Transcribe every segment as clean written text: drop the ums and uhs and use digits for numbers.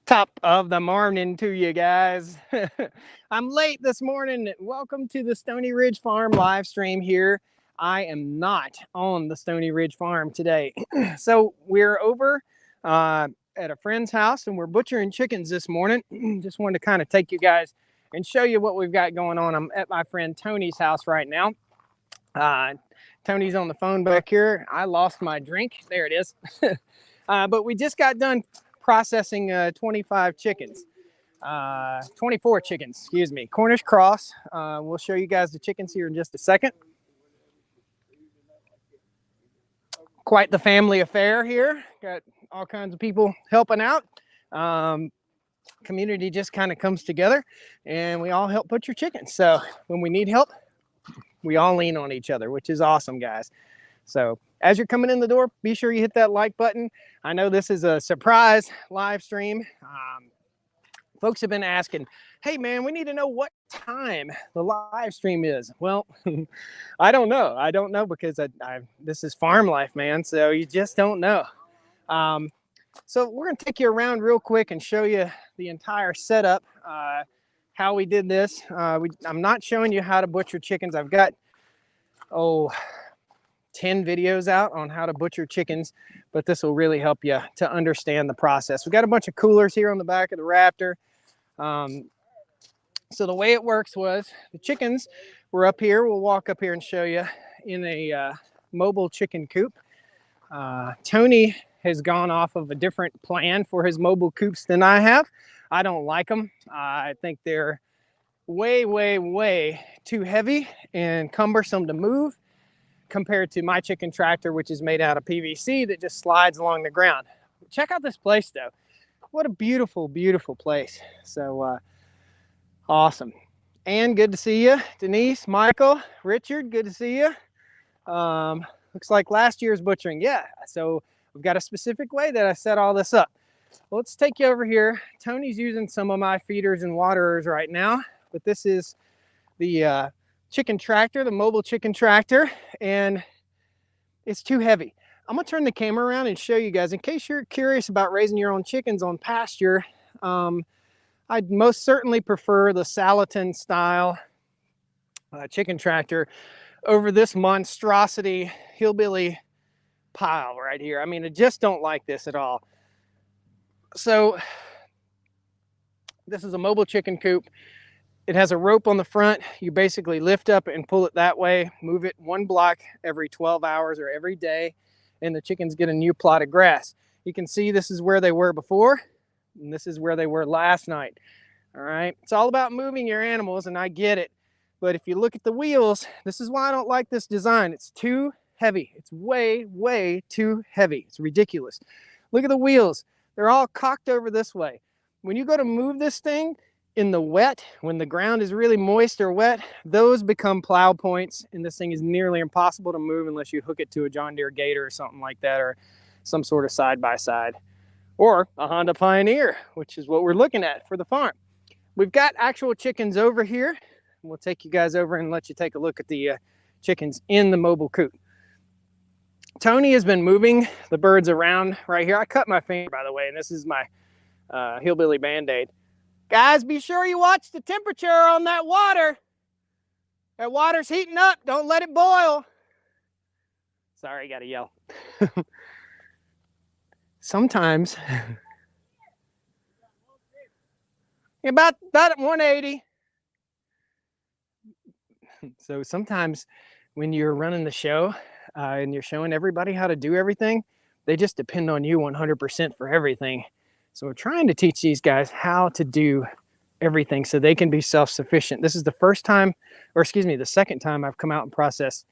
Top of the morning to you guys. I'm late this morning. Welcome to the Stony Ridge Farm live stream here. I am not on the Stony Ridge Farm today. So we're over at a friend's house and we're butchering chickens this morning. Just wanted to kind of take you guys and show you what we've got going on. I'm at my friend Tony's house right now. Tony's on the phone back here. I lost my drink. There it is. But we just got done processing 25 chickens, 24 chickens, excuse me, Cornish cross. We'll show you guys the chickens here in just a second. Quite the family affair here. Got all kinds of people helping out. Community just kind of comes together and we all help butcher chickens. So when we need help, we all lean on each other, which is awesome, guys. So as you're coming in the door, be sure you hit that like button. I know this is a surprise live stream. Folks have been asking, hey man, we need to know what time the live stream is. Well, I don't know. I don't know because this is farm life, man. So you just don't know. So we're going to take you around real quick and show you the entire setup, how we did this. I'm not showing you how to butcher chickens. I've got, 10 videos out on how to butcher chickens, but this will really help you to understand the process. We've got a bunch of coolers here on the back of the Raptor. So the way it works was the chickens were up here. We'll walk up here and show you in a mobile chicken coop. Tony has gone off of a different plan for his mobile coops than I have. I don't like them. I think they're way, way, way too heavy and cumbersome to move compared to my chicken tractor, which is made out of PVC that just slides along the ground. Check out this place though. What a beautiful, beautiful place. So awesome. And good to see you. Denise, Michael, Richard, good to see you. Looks like last year's butchering. Yeah, so we've got a specific way that I set all this up. Well, let's take you over here. Tony's using some of my feeders and waterers right now, but this is the chicken tractor, the mobile chicken tractor, and it's too heavy. I'm gonna turn the camera around and show you guys in case you're curious about raising your own chickens on pasture. I'd most certainly prefer the Salatin style chicken tractor over this monstrosity hillbilly pile right here. I mean, I just don't like this at all. So this is a mobile chicken coop. It has a rope on the front. You basically lift up and pull it that way, move it one block every 12 hours or every day, and the chickens get a new plot of grass. You can see this is where they were before, and this is where they were last night. All right, it's all about moving your animals, and I get it. But if you look at the wheels, this is why I don't like this design. It's too heavy. It's way, way too heavy. It's ridiculous. Look at the wheels. They're all cocked over this way. When you go to move this thing, in the wet, when the ground is really moist or wet, those become plow points, and this thing is nearly impossible to move unless you hook it to a John Deere Gator or something like that, or some sort of side-by-side, or a Honda Pioneer, which is what we're looking at for the farm. We've got actual chickens over here, and we'll take you guys over and let you take a look at the chickens in the mobile coop. Tony has been moving the birds around right here. I cut my finger, by the way, and this is my hillbilly Band-Aid. Guys, be sure you watch the temperature on that water. That water's heating up. Don't let it boil. Sorry, gotta yell. Sometimes, about at 180. So sometimes when you're running the show and you're showing everybody how to do everything, they just depend on you 100% for everything. So we're trying to teach these guys how to do everything so they can be self-sufficient. This is the second time I've come out and processed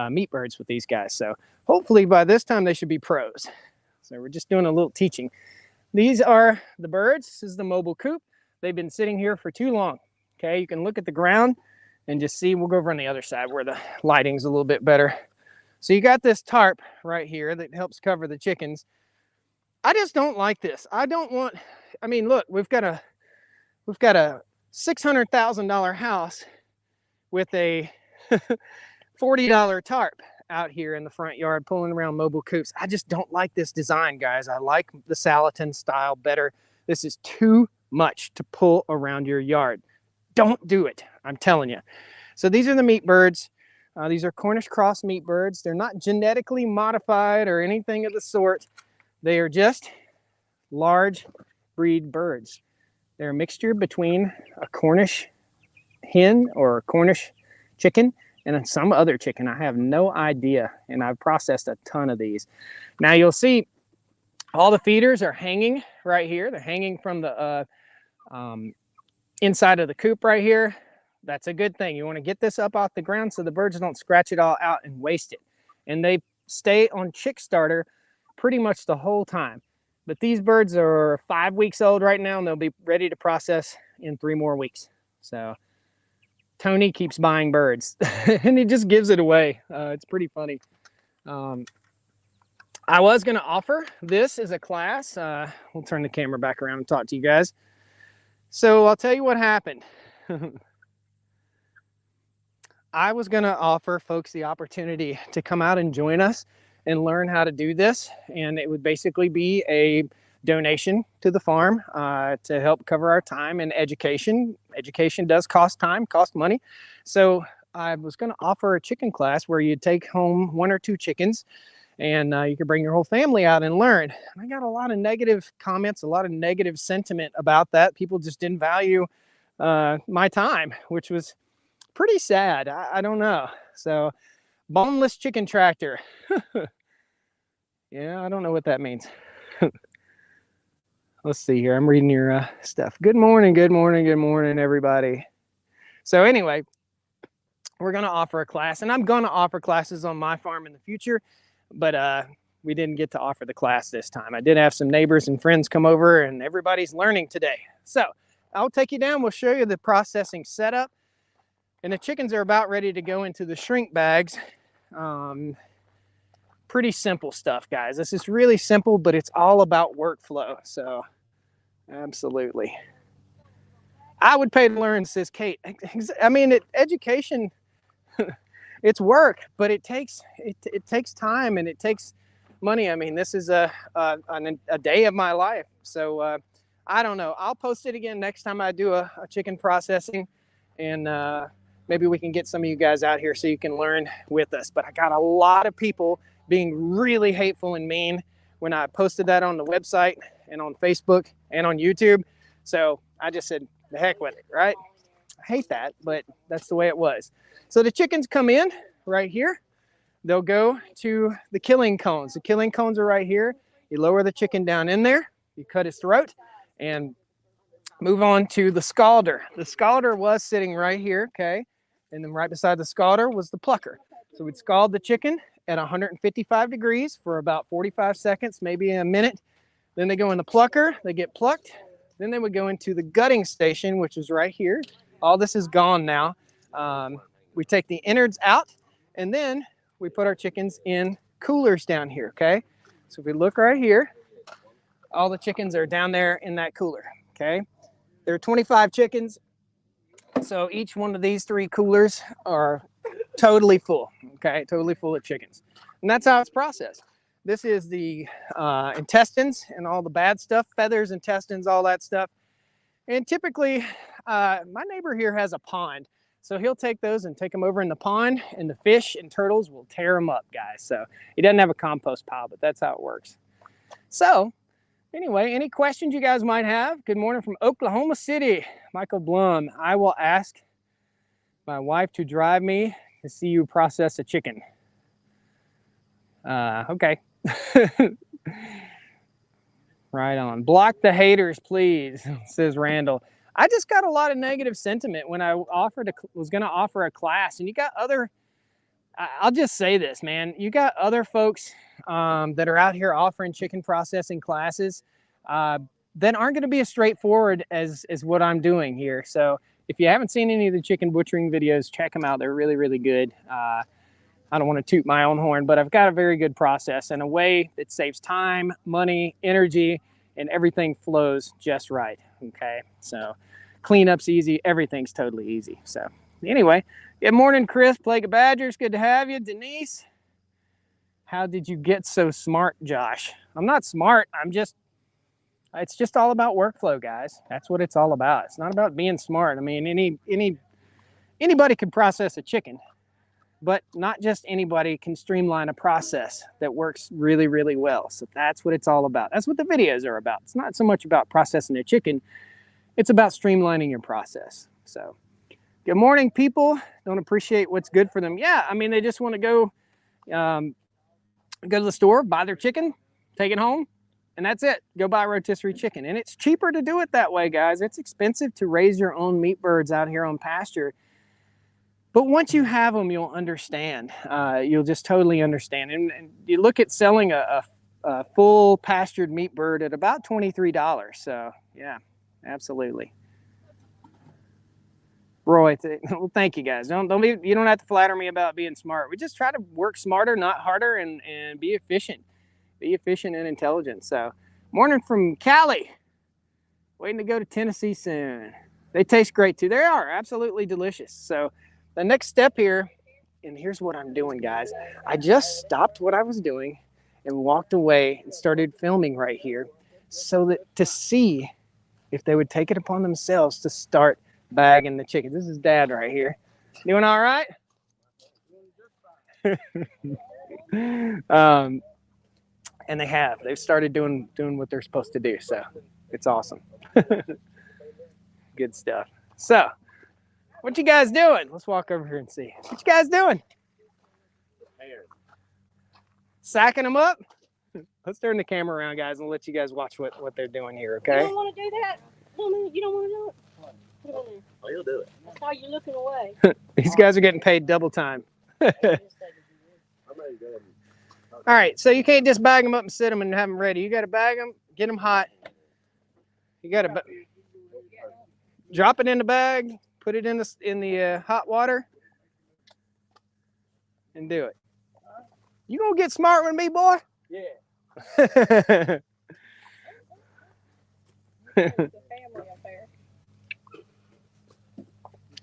meat birds with these guys. So hopefully by this time they should be pros. So we're just doing a little teaching. These are the birds. This is the mobile coop. They've been sitting here for too long. Okay, you can look at the ground and just see. We'll go over on the other side where the lighting's a little bit better. So you got this tarp right here that helps cover the chickens. I just don't like this. I mean, look, we've got a $600,000 house with a $40 tarp out here in the front yard pulling around mobile coops. I just don't like this design, guys. I like the Salatin style better. This is too much to pull around your yard. Don't do it, I'm telling you. So these are the meat birds. These are Cornish cross meat birds. They're not genetically modified or anything of the sort. They are just large breed birds. They're a mixture between a Cornish hen or a Cornish chicken and some other chicken. I have no idea, and I've processed a ton of these. Now you'll see all the feeders are hanging right here. They're hanging from the inside of the coop right here. That's a good thing. You want to get this up off the ground so the birds don't scratch it all out and waste it. And they stay on chick starter pretty much the whole time. But these birds are 5 weeks old right now, and they'll be ready to process in 3 more weeks. So Tony keeps buying birds and he just gives it away. It's pretty funny. I was going to offer this as a class. We'll turn the camera back around and talk to you guys. So I'll tell you what happened. I was going to offer folks the opportunity to come out and join us and learn how to do this. And it would basically be a donation to the farm to help cover our time and education. Education does cost time, cost money. So I was going to offer a chicken class where you'd take home 1 or 2 chickens, and you could bring your whole family out and learn. And I got a lot of negative comments, a lot of negative sentiment about that. People just didn't value my time, which was pretty sad. I don't know. So boneless chicken tractor. Yeah, I don't know what that means. Let's see here. I'm reading your stuff. Good morning, good morning, good morning, everybody. So anyway, we're going to offer a class, and I'm going to offer classes on my farm in the future, but we didn't get to offer the class this time. I did have some neighbors and friends come over, and everybody's learning today. So I'll take you down. We'll show you the processing setup. And the chickens are about ready to go into the shrink bags. Pretty simple stuff, guys. This is really simple, but it's all about workflow. So absolutely. I would pay to learn, says Kate. I mean, education, it's work, but it takes time and it takes money. I mean, this is a day of my life. So I don't know. I'll post it again next time I do a chicken processing, and maybe we can get some of you guys out here so you can learn with us. But I got a lot of people being really hateful and mean when I posted that on the website and on Facebook and on YouTube. So I just said, the heck with it, right? I hate that, but that's the way it was. So the chickens come in right here. They'll go to the killing cones. The killing cones are right here. You lower the chicken down in there, you cut his throat, and move on to the scalder. The scalder was sitting right here, okay? And then right beside the scalder was the plucker. So we'd scald the chicken at 155 degrees for about 45 seconds, maybe a minute. Then they go in the plucker, they get plucked. Then they would go into the gutting station, which is right here. All this is gone now. We take the innards out, and then we put our chickens in coolers down here, okay? So if we look right here, all the chickens are down there in that cooler, okay? There are 25 chickens, so each one of these 3 coolers are totally full, okay? Totally full of chickens. And that's how it's processed. This is the intestines and all the bad stuff, feathers, intestines, all that stuff. And typically, my neighbor here has a pond. So he'll take those and take them over in the pond, and the fish and turtles will tear them up, guys. So he doesn't have a compost pile, but that's how it works. So anyway, any questions you guys might have? Good morning from Oklahoma City, Michael Blum. I will ask my wife to drive me to see you process a chicken. Okay. Right on. Block the haters, please, says Randall. I just got a lot of negative sentiment when I was going to offer a class, and you got other, I'll just say this, man, you got other folks that are out here offering chicken processing classes that aren't going to be as straightforward as what I'm doing here. So if you haven't seen any of the chicken butchering videos, check them out. They're really, really good. I don't want to toot my own horn, but I've got a very good process and a way that saves time, money, energy, and everything flows just right. Okay, so cleanup's easy. Everything's totally easy. So anyway, good morning, Chris. Plague of Badgers. Good to have you. Denise, how did you get so smart, Josh? I'm not smart. It's just all about workflow, guys. That's what it's all about. It's not about being smart. I mean, anybody can process a chicken, but not just anybody can streamline a process that works really, really well. So that's what it's all about. That's what the videos are about. It's not so much about processing a chicken. It's about streamlining your process. So good morning, people. Don't appreciate what's good for them. Yeah, I mean, they just want to go to the store, buy their chicken, take it home, and that's it. Go buy rotisserie chicken. And it's cheaper to do it that way, guys. It's expensive to raise your own meat birds out here on pasture. But once you have them, you'll understand. You'll just totally understand. And you look at selling a full pastured meat bird at about $23. So, yeah, absolutely. Roy, well, thank you, guys. You don't have to flatter me about being smart. We just try to work smarter, not harder, and be efficient. Be efficient and intelligent. So, morning from Cali. Waiting to go to Tennessee soon. They taste great too. They are absolutely delicious. So, the next step here, and here's what I'm doing, guys. I just stopped what I was doing and walked away and started filming right here so that to see if they would take it upon themselves to start bagging the chickens. This is Dad right here. Doing all right? And they have. They've started doing what they're supposed to do. So it's awesome. Good stuff. So what you guys doing? Let's walk over here and see. What you guys doing? Sacking them up? Let's turn the camera around, guys, and let you guys watch what they're doing here, okay? You don't want to do that? You don't want to do it? Put it in there. Oh, you'll do it. That's why you're looking away. These guys are getting paid double time. All right, so you can't just bag them up and sit them and have them ready. You got to bag them, get them hot. You got to drop it in the bag, put it in the hot water, and do it. You gonna get smart with me, boy? Yeah.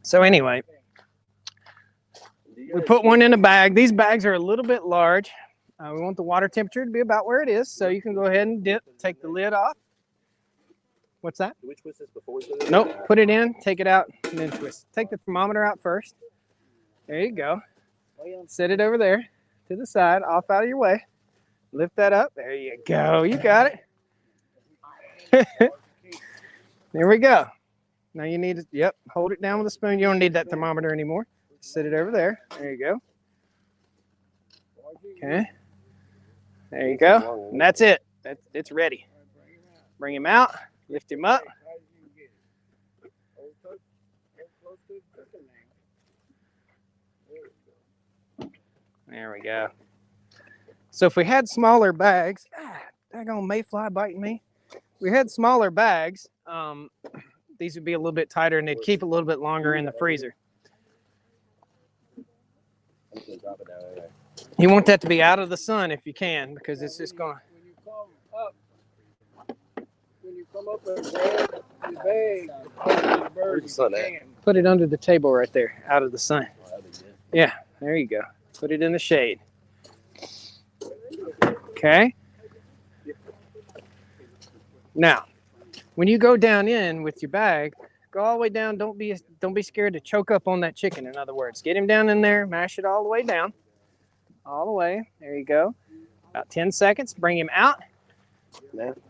So anyway, we put one in a bag. These bags are a little bit large. We want the water temperature to be about where it is, so you can go ahead and take the lid off. What's that? Do we twist this before we put it in? Nope. Put it in, take it out, and then twist. Take the thermometer out first. There you go. Set it over there to the side, off out of your way. Lift that up. There you go. You got it. There we go. Now you need to, yep, hold it down with a spoon. You don't need that thermometer anymore. Set it over there. There you go. Okay. There you go. And that's it. It's ready. Bring him out. Lift him up. There we go. So if we had smaller bags, daggone mayfly biting me. If we had smaller bags, these would be a little bit tighter and they'd keep a little bit longer in the freezer. You want that to be out of the sun if you can, because it's just going to. When you come up and grab the bag, Where's the sun at? Put it under the table right there, out of the sun. Yeah, there you go. Put it in the shade. Okay. Now, when you go down in with your bag, go all the way down. Don't be scared to choke up on that chicken. In other words, get him down in there, mash it all the way down, all the way. There you go. About 10 seconds. Bring him out.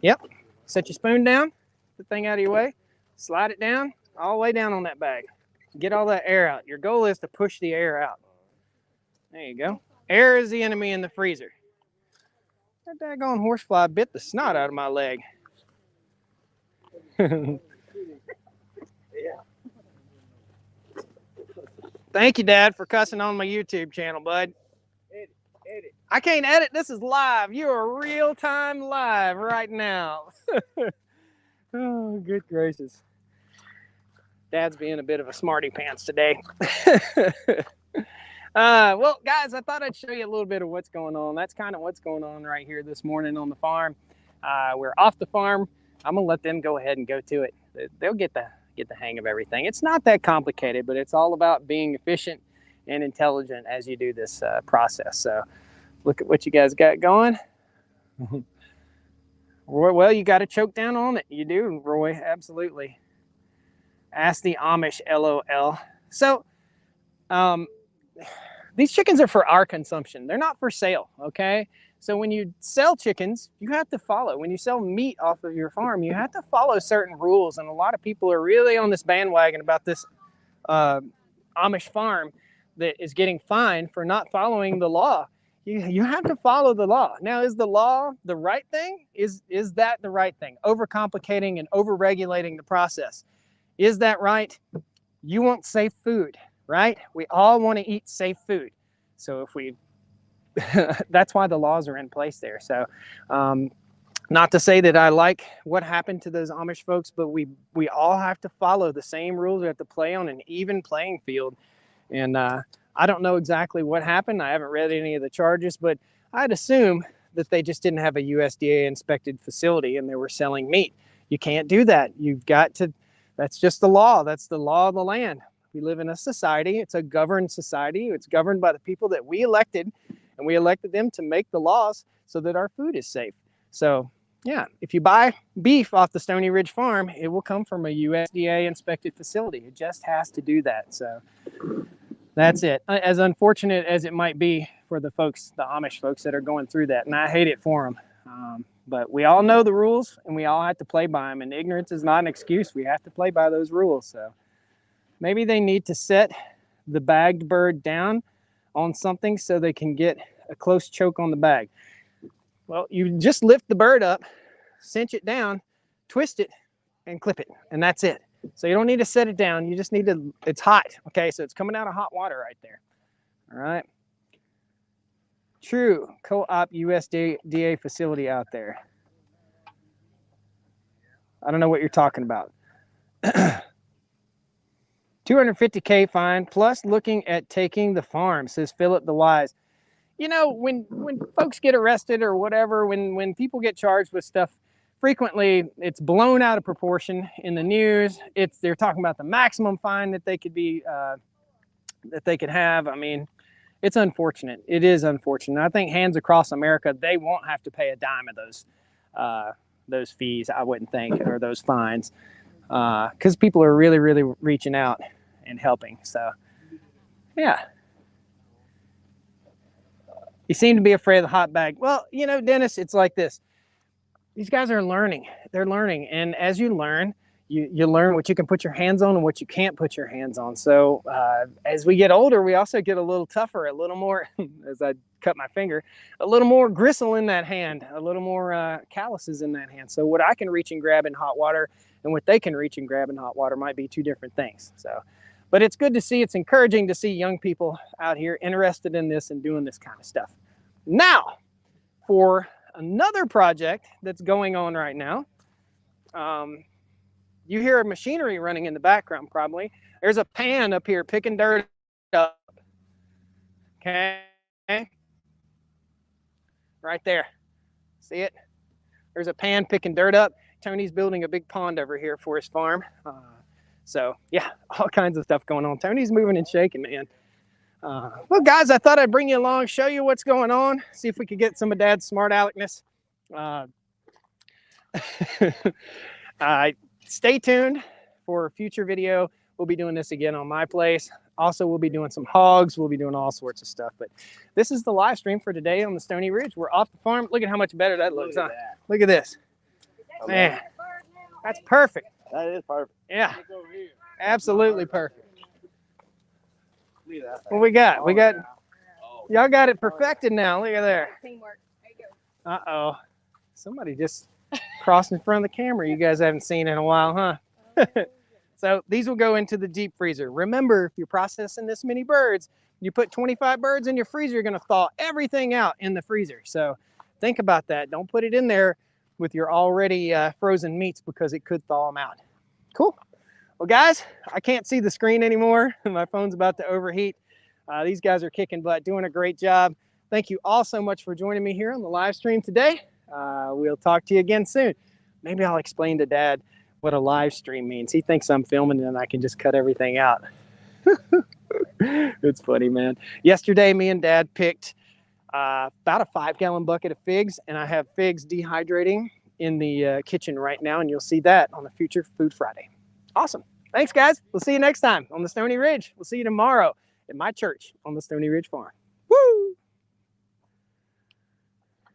Yep. Set your spoon down. The thing out of your way. Slide it down all the way down on that bag. Get all that air out. Your goal is to push the air out. There you go. Air is the enemy in the freezer. That daggone horsefly bit the snot out of my leg. Thank you, Dad, for cussing on my YouTube channel, bud. edit. I can't edit. This is live. You are real-time live right now. Oh, good gracious. Dad's being a bit of a smarty pants today. Well, guys, I thought I'd show you a little bit of what's going on. That's kind of what's going on right here this morning on the farm. We're off the farm. I'm gonna let them go ahead and go to it. They'll get the hang of everything. It's not that complicated, but it's all about being efficient and intelligent as you do this process. So look at what you guys got going. Well, you got to choke down on it. You do, Roy. Absolutely. Ask the Amish, LOL. So, these chickens are for our consumption. They're not for sale, okay? So when you sell chickens, you have to follow. When you sell meat off of your farm, you have to follow certain rules. And a lot of people are really on this bandwagon about this Amish farm that is getting fined for not following the law. You have to follow the law. Now, is the law the right thing? Is that the right thing? Overcomplicating and over-regulating the process. Is that right? You want safe food, right? We all want to eat safe food. So if we, that's why the laws are in place there. So not to say that I like what happened to those Amish folks, but we all have to follow the same rules. We have to play on an even playing field. And I don't know exactly what happened. I haven't read any of the charges, but I'd assume that they just didn't have a USDA inspected facility and they were selling meat. You can't do that. You've got to, that's just the law. That's the law of the land. We live in a society. It's a governed society. It's governed by the people that we elected, and we elected them to make the laws so that our food is safe. So yeah, if you buy beef off the Stony Ridge farm, it will come from a USDA inspected facility. It just has to do that. So that's it. As unfortunate as it might be for the folks, the Amish folks that are going through that, and I hate it for them. But we all know the rules, and we all have to play by them. And ignorance is not an excuse. We have to play by those rules. So maybe they need to set the bagged bird down on something so they can get a close choke on the bag. Well, you just lift the bird up, cinch it down, twist it, and clip it, and that's it. So you don't need to set it down. You just need to, it's hot. Okay, so it's coming out of hot water right there. All right. True co-op USDA facility out there. I don't know what you're talking about. 250K fine plus looking at taking the farm, says Philip the Wise. You know, when folks get arrested or whatever, when people get charged with stuff, frequently it's blown out of proportion in the news. They're talking about the maximum fine that they could be that they could have. I mean, it's unfortunate. It is unfortunate. I think hands across America, they won't have to pay a dime of those fees, I wouldn't think, or those fines, because people are really, really reaching out and helping. So, yeah. You seem to be afraid of the hot bag. Well, you know, Dennis, it's like this. These guys are learning. They're learning. And as you learn, you learn what you can put your hands on and what you can't put your hands on. So as we get older, we also get a little tougher, a little more, as I cut my finger, a little more gristle in that hand, a little more calluses in that hand. So what I can reach and grab in hot water and what they can reach and grab in hot water might be two different things. So, but it's good to see, it's encouraging to see young people out here interested in this and doing this kind of stuff. Now, for another project that's going on right now, you hear machinery running in the background probably. There's a pan up here picking dirt up. Okay. Right there. See it? There's a pan picking dirt up. Tony's building a big pond over here for his farm. So yeah, all kinds of stuff going on. Tony's moving and shaking, man. Well, guys, I thought I'd bring you along, show you what's going on, see if we could get some of Dad's smart aleckness. Stay tuned for a future video. We'll be doing this again on my place. Also, we'll be doing some hogs. We'll be doing all sorts of stuff. But this is the live stream for today on the Stony Ridge. We're off the farm. Look at how much better that looks, huh? Look at this. Man, that's perfect. That is perfect. Yeah, absolutely perfect. What we got? We got, y'all got it perfected now. Look at there. Teamwork. There you go. Uh-oh. Somebody just crossed in front of the camera you guys haven't seen in a while, huh? So these will go into the deep freezer. Remember, if you're processing this many birds, you put 25 birds in your freezer, you're going to thaw everything out in the freezer. So think about that. Don't put it in there with your already frozen meats because it could thaw them out. Cool. Well, guys, I can't see the screen anymore. My phone's about to overheat. These guys are kicking butt, doing a great job. Thank you all so much for joining me here on the live stream today. We'll talk to you again soon. Maybe I'll explain to Dad what a live stream means. He thinks I'm filming and I can just cut everything out. It's funny, man. Yesterday, me and Dad picked about a 5-gallon bucket of figs, and I have figs dehydrating in the kitchen right now, and you'll see that on the future Food Friday. Awesome. Thanks, guys. We'll see you next time on the Stony Ridge. We'll see you tomorrow at my church on the Stony Ridge Farm.